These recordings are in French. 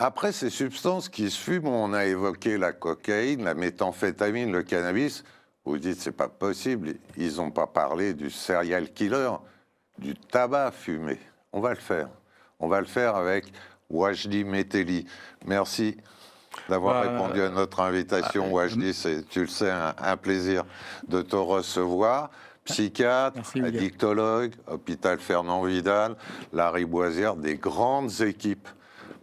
Après ces substances qui se fument, on a évoqué la cocaïne, la méthamphétamine, le cannabis. Vous dites, c'est pas possible, ils n'ont pas parlé du serial killer, du tabac fumé. On va le faire. On va le faire avec Wajdi Mételli. Merci d'avoir répondu à notre invitation, Wajdi. C'est, tu le sais, un plaisir de te recevoir. Psychiatre, Merci, addictologue, hôpital Fernand Vidal, Larry Boisière, des grandes équipes.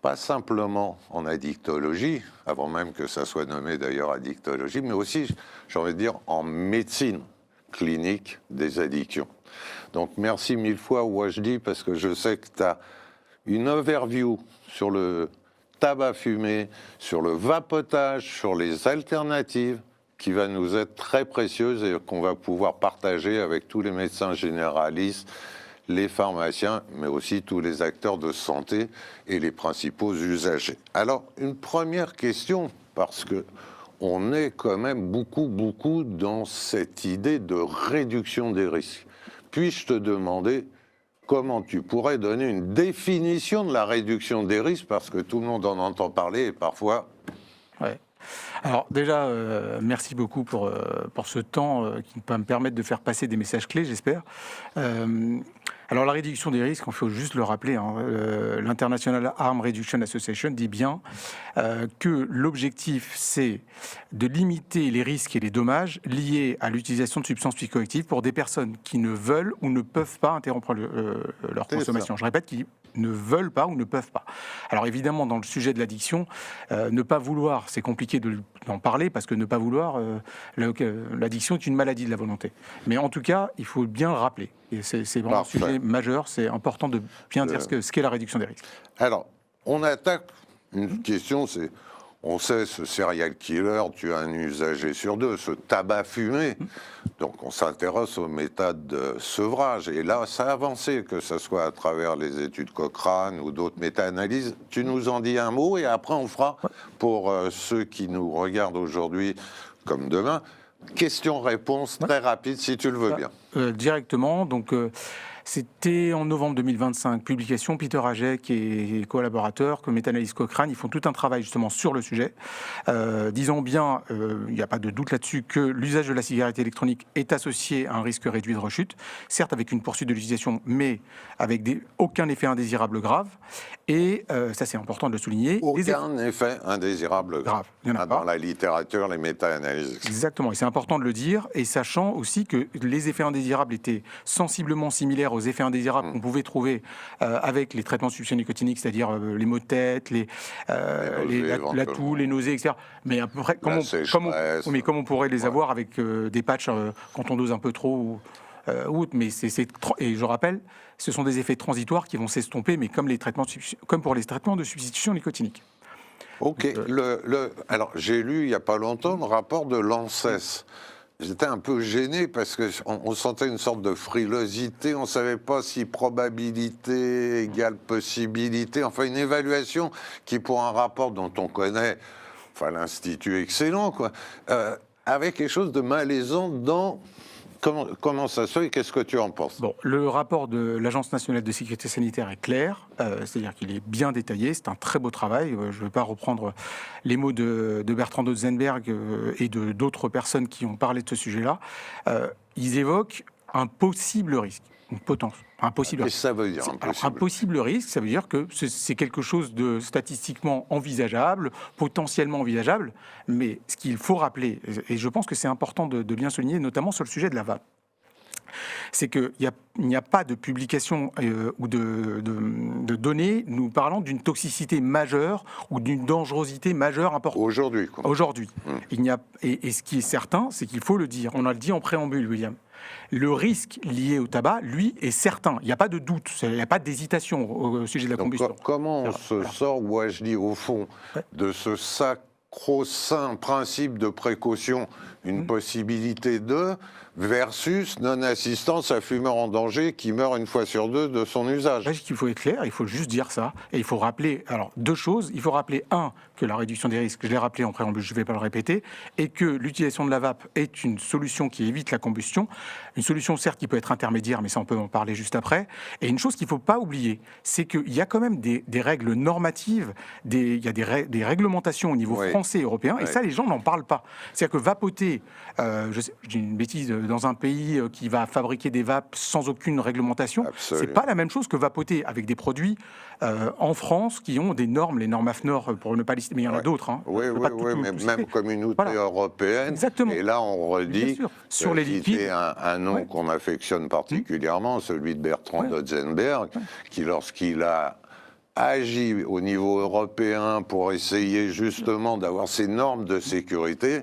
Pas simplement en addictologie, avant même que ça soit nommé d'ailleurs addictologie, mais aussi, j'ai envie de dire, en médecine clinique des addictions. Donc merci mille fois, Wajdi, parce que je sais que tu as une overview sur le tabac fumé, sur le vapotage, sur les alternatives, qui va nous être très précieuse et qu'on va pouvoir partager avec tous les médecins généralistes, les pharmaciens, mais aussi tous les acteurs de santé et les principaux usagers. Alors, une première question, parce que on est quand même beaucoup dans cette idée de réduction des risques. Puis-je te demander comment tu pourrais donner une définition de la réduction des risques, parce que tout le monde en entend parler et parfois... Ouais. Alors déjà, merci beaucoup pour ce temps qui va me permettre de faire passer des messages clés, j'espère. Alors la réduction des risques, il faut juste le rappeler, hein, l'International Harm Reduction Association dit bien que l'objectif, c'est de limiter les risques et les dommages liés à l'utilisation de substances psychoactives pour des personnes qui ne veulent ou ne peuvent pas interrompre leur consommation. Je répète, qui ne veulent pas ou ne peuvent pas. Alors évidemment, dans le sujet de l'addiction, ne pas vouloir, c'est compliqué d'en parler parce que ne pas vouloir, l'addiction est une maladie de la volonté. Mais en tout cas, il faut bien le rappeler. Et c'est vraiment un sujet majeur, c'est important de bien dire ce qu'est la réduction des risques. Alors, on attaque une question, c'est, on sait, ce serial killer tue un usager sur deux, ce tabac fumé. Donc on s'intéresse aux méthodes de sevrage. Et là, ça a avancé, que ce soit à travers les études Cochrane ou d'autres méta-analyses. Tu nous en dis un mot et après on fera, pour ceux qui nous regardent aujourd'hui comme demain, question-réponse très rapide, si tu le veux bien. Directement, donc... C'était en novembre 2025, publication Peter Hajek et collaborateurs, comme méta-analyse Cochrane, ils font tout un travail justement sur le sujet, disant bien, il n'y a pas de doute là-dessus, que l'usage de la cigarette électronique est associé à un risque réduit de rechute, certes avec une poursuite de l'utilisation, mais avec aucun effet indésirable grave, et ça c'est important de le souligner. Aucun effet indésirable grave. Il n'y en a pas. pas. Dans la littérature, les méta-analyses. Exactement, et c'est important de le dire, et sachant aussi que les effets indésirables étaient sensiblement similaires aux effets indésirables qu'on pouvait trouver avec les traitements de substitution nicotinique, c'est-à-dire les maux de tête, la toux, les nausées, etc. Mais à peu près, comme on pourrait les avoir avec des patchs quand on dose un peu trop mais et je rappelle, ce sont des effets transitoires qui vont s'estomper, mais comme pour les traitements de substitution nicotinique. Ok. Alors, j'ai lu il n'y a pas longtemps le rapport de l'ANSES. J'étais un peu gêné parce qu'on sentait une sorte de frilosité, on ne savait pas si probabilité égale possibilité, enfin une évaluation qui, pour un rapport dont on connaît, enfin l'Institut excellent, quoi, avait quelque chose de malaisant dans... Comment ça se fait et qu'est-ce que tu en penses? Bon, le rapport de l'Agence nationale de sécurité sanitaire est clair, c'est-à-dire qu'il est bien détaillé, c'est un très beau travail. Je ne vais pas reprendre les mots de Bertrand Dotzenberg et d'autres personnes qui ont parlé de ce sujet-là. Ils évoquent un possible risque, une potence. Qu'est-ce que ça veut dire, un possible risque, ça veut dire que c'est quelque chose de statistiquement envisageable, potentiellement envisageable, mais ce qu'il faut rappeler, et je pense que c'est important de bien souligner, notamment sur le sujet de la vape, c'est qu'il n'y a pas de publication ou de données nous parlant d'une toxicité majeure ou d'une dangerosité majeure importante. Aujourd'hui, quoi. Aujourd'hui. Et ce qui est certain, c'est qu'il faut le dire. On a le dit en préambule, William. Le risque lié au tabac, lui, est certain. Il n'y a pas de doute, il n'y a pas d'hésitation au sujet de la combustion. Comment on se sort, Wajdi, au fond, de ce sacro-saint principe de précaution, une possibilité de... versus non-assistance à fumeur en danger qui meurt une fois sur deux de son usage. Il faut être clair, il faut juste dire ça. Et il faut rappeler, alors, deux choses. Il faut rappeler, un, que la réduction des risques, je l'ai rappelé en préambule, je ne vais pas le répéter, et que l'utilisation de la vape est une solution qui évite la combustion. Une solution, certes, qui peut être intermédiaire, mais ça, on peut en parler juste après. Et une chose qu'il ne faut pas oublier, c'est qu'il y a quand même des règles normatives, il y a des réglementations au niveau français et européen, et ça, les gens n'en parlent pas. C'est-à-dire que vapoter, je dis une bêtise, dans un pays qui va fabriquer des vapes sans aucune réglementation, c'est pas la même chose que vapoter avec des produits en France qui ont des normes, les normes AFNOR, pour ne pas lister, mais il y en a d'autres. Hein. Oui, mais même communauté européenne. Exactement. Et là, on redit, sur les liquides, un nom qu'on affectionne particulièrement, celui de Bertrand Dotzenberg, qui, lorsqu'il a agi au niveau européen pour essayer justement d'avoir ces normes de sécurité,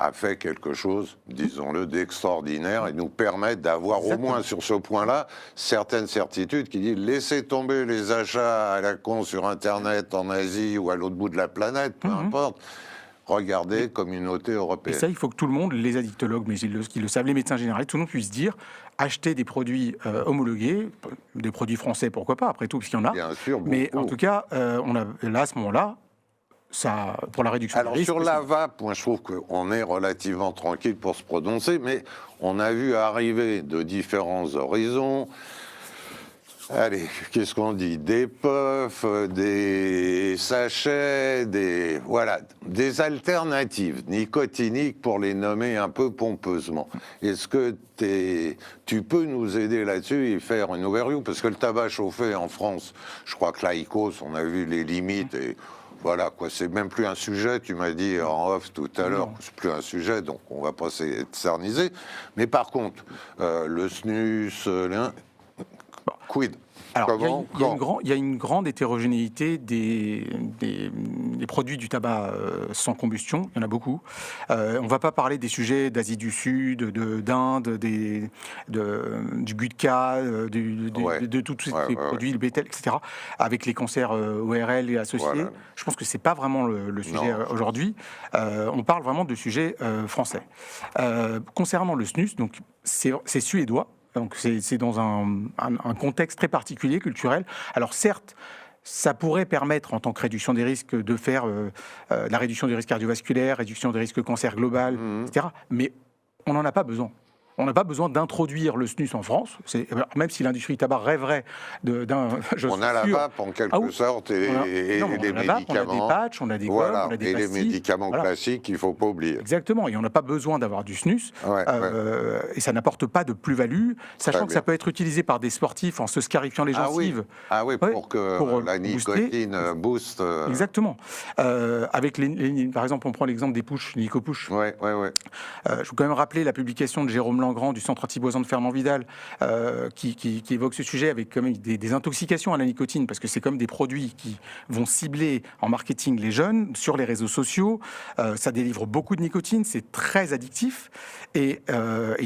a fait quelque chose, disons-le, d'extraordinaire et nous permet d'avoir au moins sur ce point-là certaines certitudes qui disent laissez tomber les achats à la con sur Internet en Asie ou à l'autre bout de la planète, peu importe. Regardez, communauté européenne. Et ça, il faut que tout le monde, les addictologues, mais qui le savent, les médecins généralistes, tout le monde puisse dire acheter des produits homologués, des produits français, pourquoi pas, après tout, parce qu'il y en a. Bien sûr, beaucoup. Mais en tout cas, là, à ce moment-là, ça, pour la réduction des risques. Alors sur la vape, moi je trouve qu'on est relativement tranquille pour se prononcer, mais on a vu arriver de différents horizons. Allez, qu'est-ce qu'on dit? Des puffs, des sachets, des alternatives nicotiniques pour les nommer un peu pompeusement. Est-ce que tu peux nous aider là-dessus et faire une overview? Parce que le tabac chauffé en France, je crois que l'IQOS, on a vu les limites et voilà, quoi, c'est même plus un sujet, tu m'as dit en off tout à l'heure, c'est plus un sujet, donc on va pas s'éterniser. Mais par contre, le snus, quid? Alors, il y a une grande hétérogénéité des produits du tabac sans combustion, il y en a beaucoup. On ne va pas parler des sujets d'Asie du Sud, d'Inde, du Gutka, de tous ces produits, le Bétel, etc., avec les cancers ORL et associés. Voilà. Je pense que ce n'est pas vraiment le sujet aujourd'hui. On parle vraiment de sujets français. Concernant le snus, donc c'est suédois. Donc c'est dans un contexte très particulier, culturel. Alors certes, ça pourrait permettre, en tant que réduction des risques, de faire la réduction du risque cardiovasculaire, réduction des risques cancer global, etc. Mais on n'en a pas besoin. On n'a pas besoin d'introduire le snus en France, même si l'industrie du tabac rêverait d'un... On a la vape en quelque sorte et les médicaments. On a des patchs, on a des gommes, on a des pastilles. Les médicaments classiques, il ne faut pas oublier. Exactement, et on n'a pas besoin d'avoir du snus, et ça n'apporte pas de plus-value, sachant que ça peut être utilisé par des sportifs en se scarifiant les gencives. Pour que la nicotine booste. Exactement. Par exemple, on prend l'exemple des pushs, Nicopush. Je veux quand même rappeler la publication de Jérôme Langrand du Centre antipoison de Fernand Vidal qui évoque ce sujet avec quand même des intoxications à la nicotine, parce que c'est comme des produits qui vont cibler en marketing les jeunes sur les réseaux sociaux. Ça délivre beaucoup de nicotine, c'est très addictif, et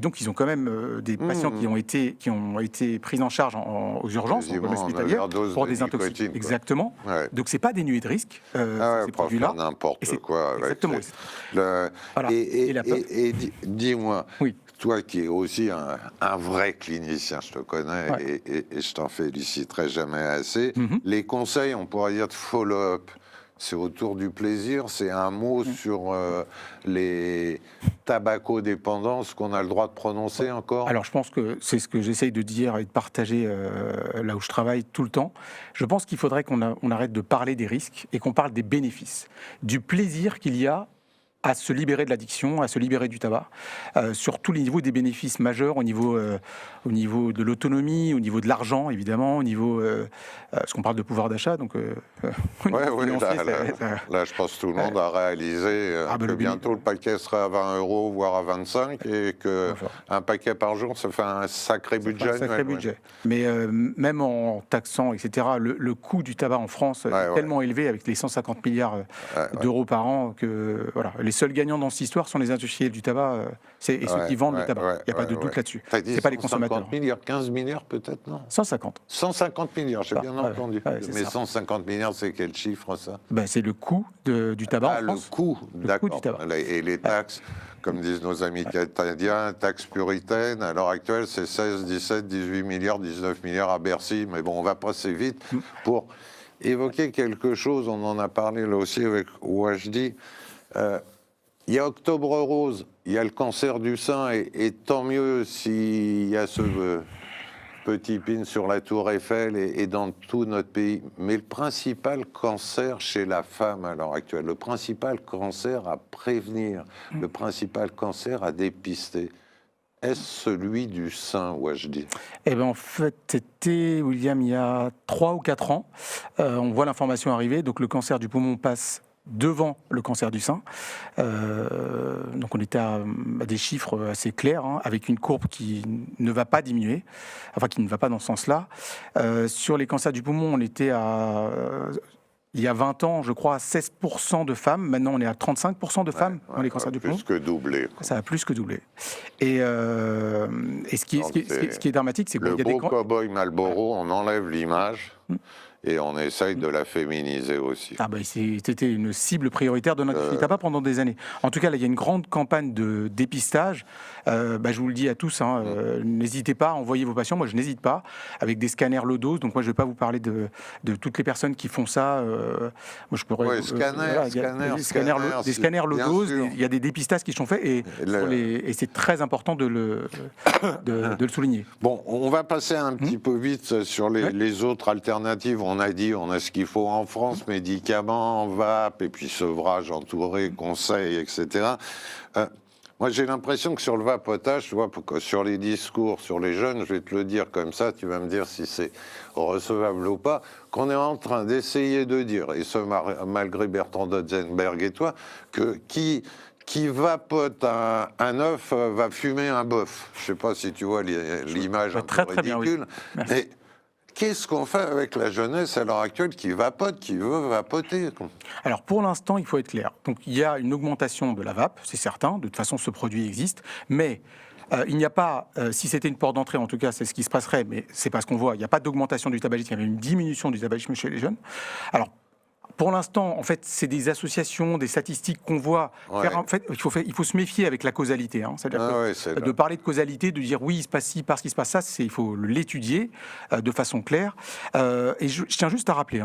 donc ils ont quand même des patients qui ont été pris en charge aux urgences hospitalières pour des intoxications. Exactement. Donc c'est pas dénué de risques ces produits-là. N'importe quoi. Exactement. Et dis-moi. Oui. Toi qui es aussi un vrai clinicien, je te connais et je t'en féliciterai jamais assez. Les conseils, on pourrait dire de follow-up, c'est autour du plaisir, c'est un mot sur les tabacodépendances qu'on a le droit de prononcer encore? Alors je pense que c'est ce que j'essaye de dire et de partager là où je travaille tout le temps. Je pense qu'il faudrait qu'on arrête de parler des risques et qu'on parle des bénéfices, du plaisir qu'il y a à se libérer de l'addiction, à se libérer du tabac, sur tous les niveaux, des bénéfices majeurs au niveau de l'autonomie, au niveau de l'argent, évidemment, au niveau... parce qu'on parle de pouvoir d'achat, donc... là, je pense que tout le monde a réalisé que bientôt le paquet sera à 20 €, voire à 25, et qu'un paquet par jour, ça fait un sacré budget. Un sacré budget. Mais même en taxant, etc., le coût du tabac en France est tellement élevé, avec les 150 milliards d'euros par an, que voilà, les seuls gagnants dans cette histoire sont les industriels du tabac et ceux qui vendent le tabac. Il n'y a pas de doute là-dessus. C'est pas les consommateurs. 150 milliards, 15 milliards peut-être, non? 150. 150 milliards, j'ai bien entendu. Mais ça. 150 milliards, c'est quel chiffre, ça? C'est le coût du tabac en France. Le coût, d'accord. Et les taxes, comme disent nos amis canadiens, taxes puritaines, à l'heure actuelle, c'est 16, 17, 18 milliards, 19 milliards à Bercy. Mais bon, on va passer vite pour évoquer quelque chose. On en a parlé là aussi avec Wajdi. Il y a Octobre Rose, il y a le cancer du sein, et tant mieux s'il y a ce petit pin sur la Tour Eiffel et dans tout notre pays. Mais le principal cancer chez la femme à l'heure actuelle, le principal cancer à prévenir, le principal cancer à dépister, est-ce celui du sein, Wajdi? En fait, c'était, William, il y a 3 ou 4 ans. On voit l'information arriver, donc le cancer du poumon passe devant le cancer du sein. Donc on était à des chiffres assez clairs, avec une courbe qui ne va pas diminuer, enfin qui ne va pas dans ce sens-là. Sur les cancers du poumon, on était à... il y a 20 ans, je crois, à 16% de femmes. Maintenant, on est à 35% de femmes dans les cancers du poumon. Plus que doublé. Ça a plus que doublé. Et ce qui est dramatique, c'est qu'il y a des... Le beau cow-boy Marlboro, on enlève l'image et on essaye de la féminiser aussi. C'était une cible prioritaire de notre tabac pendant des années. En tout cas, là, il y a une grande campagne de dépistage. Je vous le dis à tous, n'hésitez pas à envoyer vos patients. Moi, je n'hésite pas, avec des scanners low dose. Donc moi, je ne vais pas vous parler de toutes les personnes qui font ça. Moi, je pourrais. Des scanners low dose. Il y a des dépistages qui sont faits et c'est très important de le souligner. Bon, on va passer un petit peu vite sur les autres alternatives. On a dit, on a ce qu'il faut en France, médicaments, vape, et puis sevrage entouré, conseils, etc. Moi, j'ai l'impression que sur le vapotage, tu vois, sur les discours, sur les jeunes, je vais te le dire comme ça, tu vas me dire si c'est recevable ou pas, qu'on est en train d'essayer de dire, et ce malgré Bertrand Dotzenberg et toi, que qui vapote un œuf va fumer un bœuf. Je ne sais pas si tu vois l'image un peu ridicule. Bien, oui. Mais qu'est-ce qu'on fait avec la jeunesse à l'heure actuelle qui vapote, qui veut vapoter? Alors pour l'instant, il faut être clair. Donc il y a une augmentation de la vape, c'est certain. De toute façon, ce produit existe. Mais il n'y a pas, si c'était une porte d'entrée, en tout cas, c'est ce qui se passerait, mais c'est pas ce qu'on voit. Il n'y a pas d'augmentation du tabagisme, il y avait une diminution du tabagisme chez les jeunes. Alors, pour l'instant, en fait, c'est des associations, des statistiques qu'on voit. En fait, il faut se méfier avec la causalité. C'est-à-dire de parler de causalité, de dire oui, il se passe ci parce qu'il se passe ça, il faut l'étudier de façon claire. Et je tiens juste à rappeler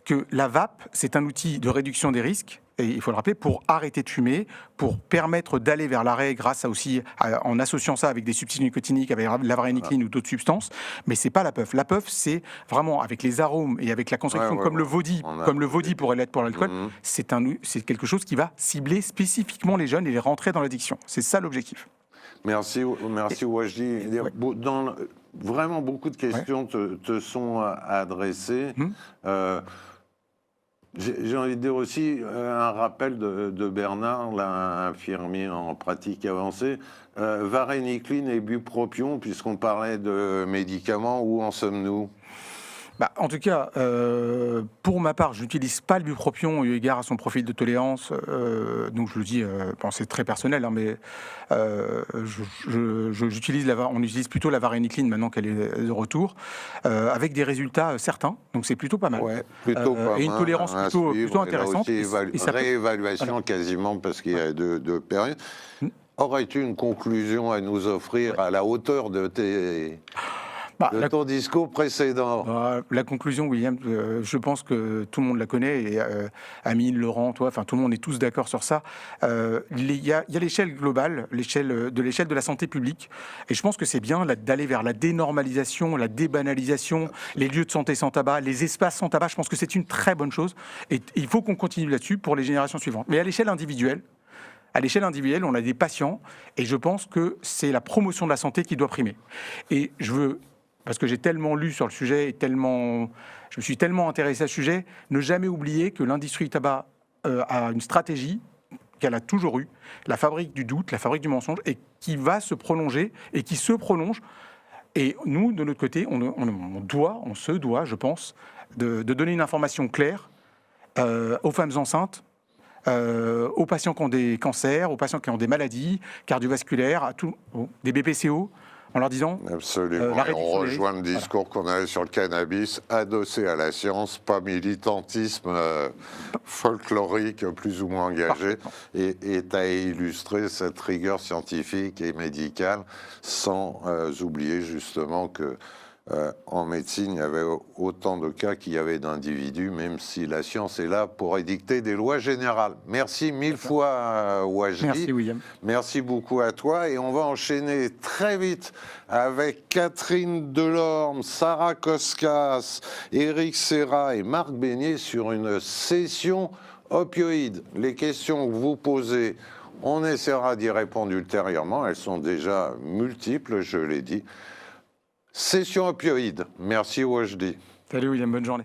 que la vape, c'est un outil de réduction des risques. Et il faut le rappeler, pour arrêter de fumer, pour permettre d'aller vers l'arrêt grâce en associant ça avec des substituts nicotiniques, avec la varénicline ou d'autres substances. Mais c'est pas la puff. La puff, c'est vraiment avec les arômes et avec la construction comme le Vodi pour l'alcool. C'est quelque chose qui va cibler spécifiquement les jeunes et les rentrer dans l'addiction. C'est ça l'objectif. Merci Wajdi. Vraiment beaucoup de questions te sont adressées. J'ai envie de dire aussi un rappel de Bernard, là, infirmier en pratique avancée. Varénicline et bupropion, puisqu'on parlait de médicaments, où en sommes-nous? En tout cas, pour ma part, je n'utilise pas le bupropion eu égard à son profil de tolérance. Donc je le dis, c'est très personnel, mais on utilise plutôt la varénicline maintenant qu'elle est de retour, avec des résultats certains. Donc c'est plutôt pas mal. Et une tolérance plutôt intéressante. Réévaluation quasiment parce qu'il y a deux périodes. Aurais-tu une conclusion à nous offrir à la hauteur de ton discours précédent? La conclusion, William, je pense que tout le monde la connaît, et Amine, Laurent, toi, tout le monde est tous d'accord sur ça. Il y a l'échelle globale, l'échelle de la santé publique, et je pense que c'est bien d'aller vers la dénormalisation, la débanalisation, les lieux de santé sans tabac, les espaces sans tabac. Je pense que c'est une très bonne chose, et il faut qu'on continue là-dessus pour les générations suivantes. Mais à l'échelle individuelle, on a des patients, et je pense que c'est la promotion de la santé qui doit primer. Et parce que j'ai tellement lu sur le sujet et je me suis tellement intéressé à ce sujet, ne jamais oublier que l'industrie du tabac a une stratégie qu'elle a toujours eue, la fabrique du doute, la fabrique du mensonge, et qui va se prolonger et qui se prolonge. Et nous, de notre côté, on se doit, je pense, de donner une information claire aux femmes enceintes, aux patients qui ont des cancers, aux patients qui ont des maladies cardiovasculaires, des BPCO, en leur disant Absolument. la Et on réduction des rejoint le risques. discours qu'on avait sur le cannabis, adossé à la science, pas militantisme folklorique plus ou moins engagé, et à illustrer cette rigueur scientifique et médicale sans oublier justement que en médecine, il y avait autant de cas qu'il y avait d'individus, même si la science est là pour édicter des lois générales. Merci mille fois, Wajdi. Merci, William. Merci beaucoup à toi. Et on va enchaîner très vite avec Catherine Delorme, Sarah Koskas, Éric Serra et Marc Beignet sur une session opioïde. Les questions que vous posez, on essaiera d'y répondre ultérieurement. Elles sont déjà multiples, je l'ai dit. Session opioïde. Merci Wajdi. Salut William, bonne journée.